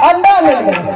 अंडा मिल गया।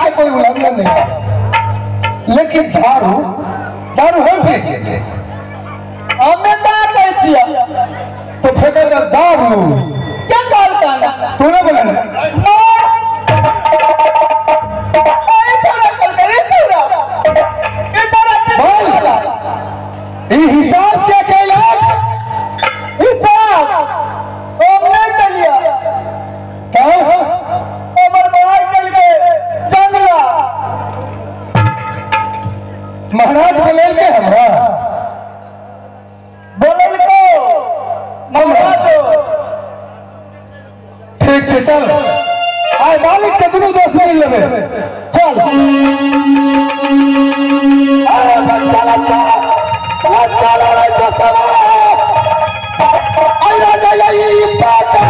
के कोई उल्लंघन नहीं, लेकिन दारू दारू हम बेचे हमने तो फेंकर दारू क्या डालता तूने बोला हिसाब क्या कहला हिसाब हमने चलिया महाराज बोले के हमरा बोले को महाराज ठीक है चल आए मालिक से दोनों दोस्त मिल लेवे चल अरे चल अच्छा राजा सवा आई राजा यही पाता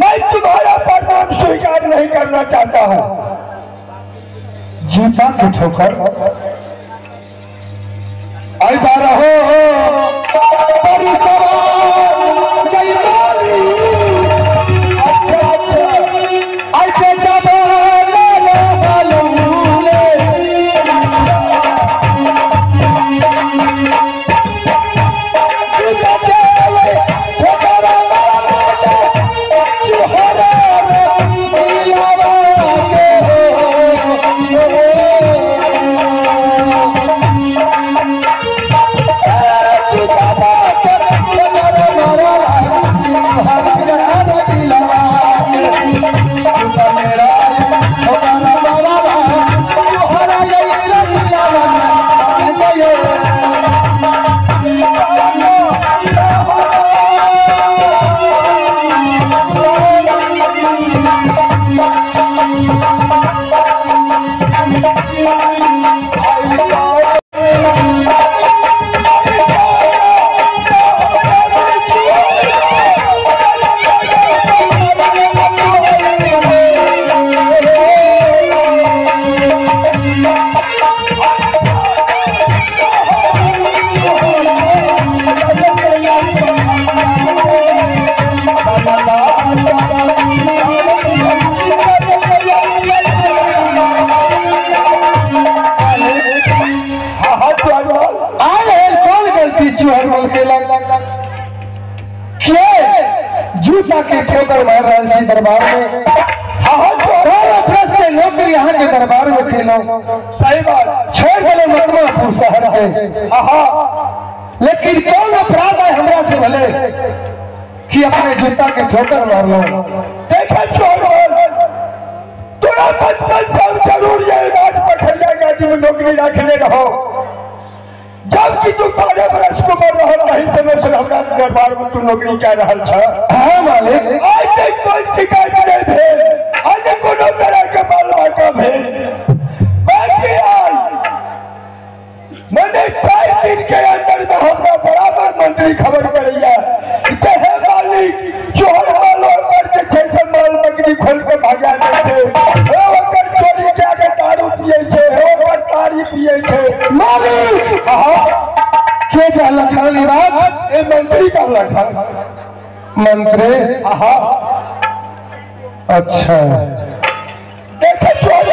मैं तुम्हारा प्रणाम स्वीकार नहीं करना चाहता हूं। जूता के ठोकर आई बार हो जूता के ठोकर मार रहा है दरबार में। से नौकरी यहाँ के दरबार में खेलो सही बात छोड़ देने मकमापुर शहर के। लेकिन कौन अपराध है हमरा से भले कि अपने जूता के ठोकर मार लो। देखा तोरा बचपन जरूर ये राज पखड़िया गाड़ी में नौकरी रखने रहो जबकि तू 12 बरस को मर रहा है समय से हमरा दरबार में तू नौकरी कर रहा था। हाँ मालिक आज तक कोई शिकायत नहीं भेल आज कोनो तरह के बालवा का भेल बाकी आज मैंने 4 दिन के अंदर में हमरा बराबर मंत्री खबर करैया कि हे मालिक चोर वालों पर के 600 माल बकरी खोल के भागा दे छे हे ओकर चोरी के के दारू पिए छे हे ओकर तारी पिए छे मालिक। के कहला खाली बात ए मंत्री कहला मंत्री। अच्छा देखे चोर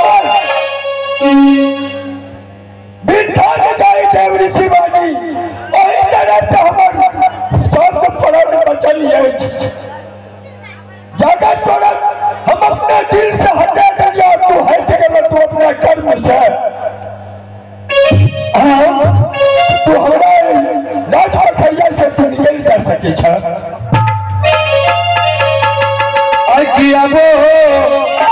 बिठा के जाई देवरी शिवाजी और इस तरह से हमर सब पड़ल बचल है जाकर तोरा हम अपने दिल से हटा दिया तू हट गया तू अपने कर्म से तू हमारे राज पखड़िया से तू निकल कर सके छ आई किया वो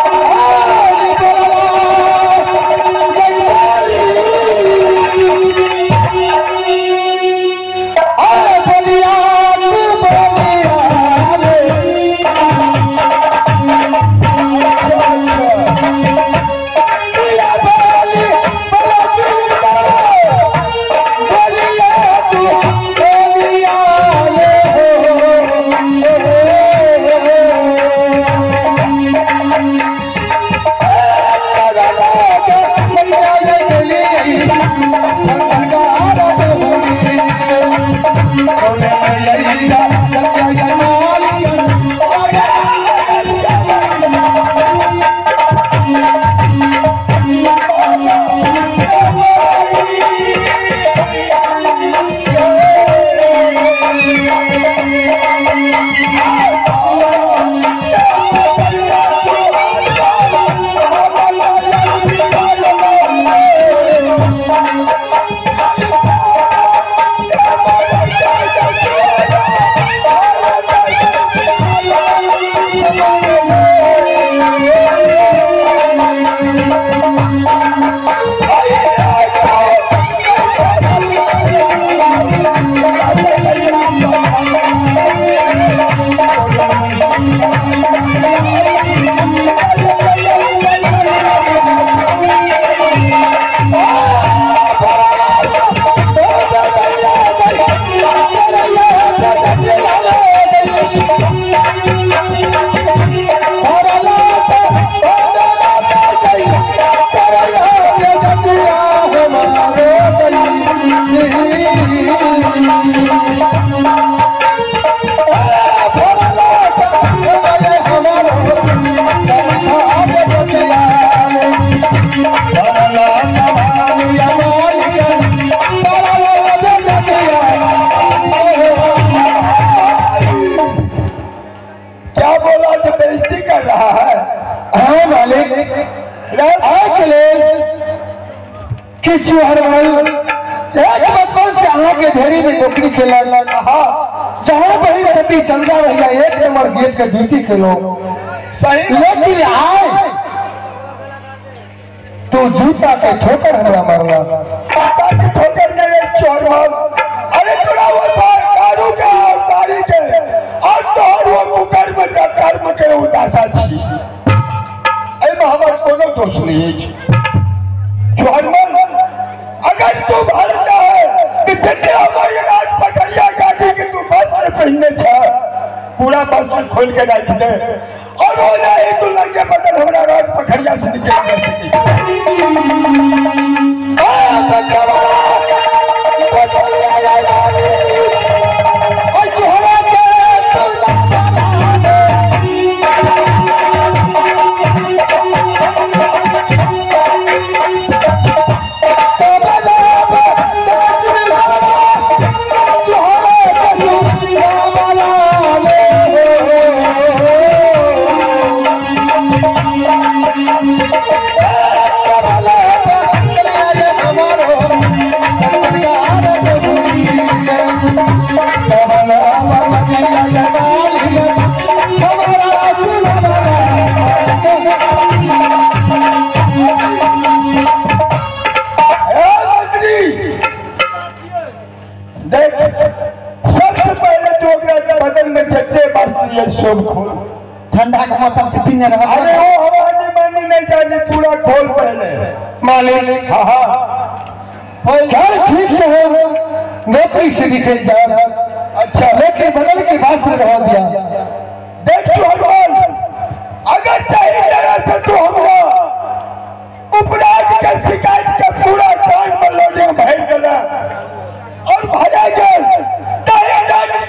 किछु हरमल एक बचपन से अहाँ के ढेरी में नौकरी खेला जहाँ बही सती चंदा भैया एक नंबर गेट के ड्यूटी खेलो सही लेकिन आए तो जूता के ठोकर हमरा मारला ठोकर नहीं चोर अरे तोरा वो दारू के तारी के और तोहर वो कुकर में कर्म के उदासा छी एमे हमर कोनो दोष नहीं है चोरमन अगर तू भारत है कि जितने हमारी राज पकड़िया गाड़ी के तू वस्त्र पहनने छ पूरा वस्त्र खोल के रख दे और वो नहीं तू लगे बदल हमारा राज पकड़िया से नीचे लगा सकी ठंडा का मौसम से पीने रहा अरे वो हवानी मानी नहीं जानी पूरा खोल पहले मालिक हाँ हाँ घर ठीक से हो नौकरी से निकल जा अच्छा लेकिन बदल के बात से रह दिया देख हनुमान अगर सही तरह से तू हमरा उपराज के शिकायत के पूरा कान में लोडिंग भेज देना और भजा गए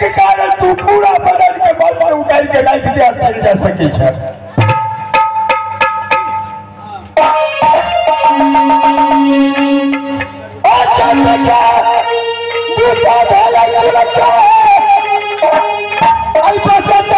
के कारण तू पूरा बदल के बाल उतार के रख दिया चल जा सके छे अच्छा बेटा दूसरा भला लगता है आई पसंद